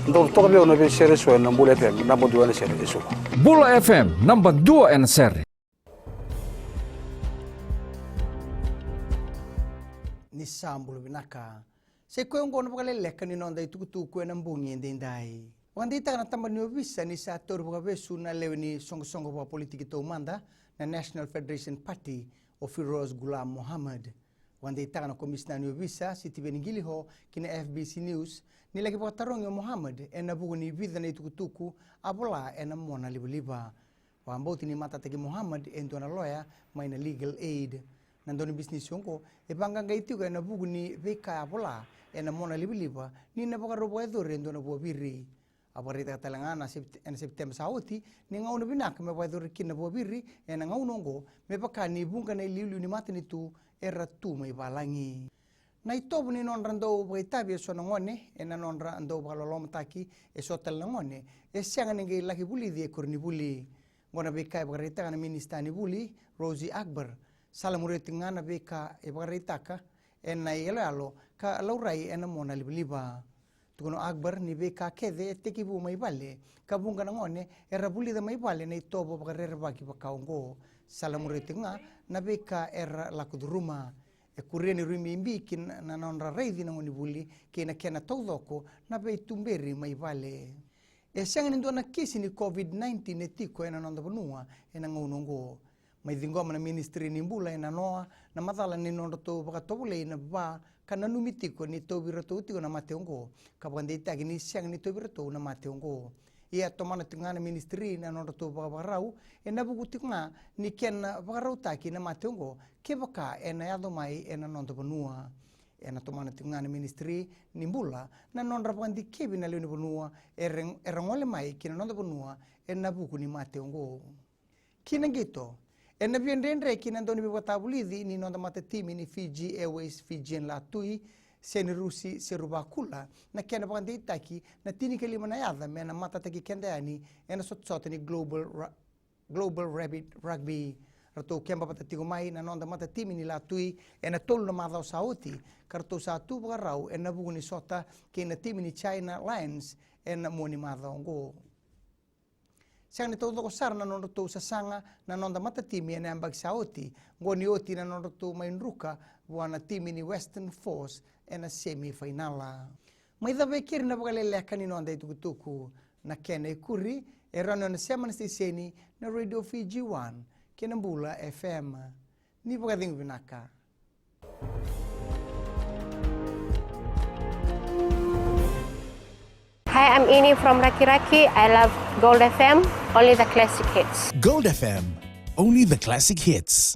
Ndo toka bia unabi share so na Bula FM number 2 na share isu. Bula FM number 2 na share. Ni sambulu binaka. Se kwe ngono vakaleleka ni nonda itukutuku na mbungi ndendai. Wandi taka na tamba ni obisa ni sa toru vakavesu na lewe ni songo wa politiki to umanda na National Federation Party of Firoz Ghulam Mohammed. Wandi taka na komisina ni obisa siti beningili ho kina FBC News ni lagi pakatarong Mohammed ena buku ni vida na itukutuku abola ena mona liba. Wambauti ni mata tagi Mohammed ento na lawyer maina legal aid. Nandoni bisnis yongo ebanganga itigo ena buku ni veka abola ena mona liba ni na pakarobo edore ento na buabiri. Abarita talangana en September sauti ni ngau binak me wador kin bo birri en ngau nongo me pakani bunga na liu ni matini tu era tu mai balangi na itobu ni non rando baitabi so ngone en non rando balolom taki e so tel ngone e sianga ngi laki buli di korni buli ngona bekai barita kana ministani buli Rosie Akbar salamure tingana beka e barita ka en na yelo ka laurai en mona liba Tukono Akbar ni beka kede teki bu mai bale kabunga ngone era buli da mai bale nei tobo bakarere baki bakaongo salamure tinga na beka era lakudruma e kureni rumi imbikin na nonra reidi na ngoni buli kena kena todoko na be tumberi mai bale e sanga ndo na kisi ni COVID-19 etiko ena nonda bonua ena ngonongo mai dingoma na ministry ni mbula ena noa na madala ni nondo to bakatobule ina ba kana numitiko ni tobira to utiko na mateongo kapande itagi ni siang ni tobira to na mateongo ia tomana tingana ministry na nondo to bagarau ena bugutinga ni ken bagarau taki na mateongo kebaka ena yado mai ena nondo bonua ena tomana tingana ministry ni mbula na nondra pandi kebi na leoni bonua erangole mai kina nondo bonua ena buku ni mateongo kina gito ena biendendre kina ndoni biwatabulidi ni nonda matatimi ni Fiji Airways Fijian Latui seni Rusi serubakula na kena bande itaki na tini kelima na yadha mena matataki kendani ena sotsota ni global rabbit rugby rato kemba patatigo mai na nonda matatimi ni Latui ena tolu na madao sauti karto satu bagarau ena buguni sota kena timi ni China Lions ena moni madao ngo Siang ni todo ko sar na nondo to sasanga na nonda mata timi ena ambag sauti ngoni oti na nondo to mainruka buana timi ni Western Force ena semi-finala. Mai da bekir na vakaleleka ni nonda itukutuku na kena ikuri erano na siaman stiseni na Radio Fiji 1 kena Bula FM. Ni vakadingu binaka. Hi, I'm Ini from Raki Raki. I love Gold FM, only the classic hits. Gold FM, only the classic hits.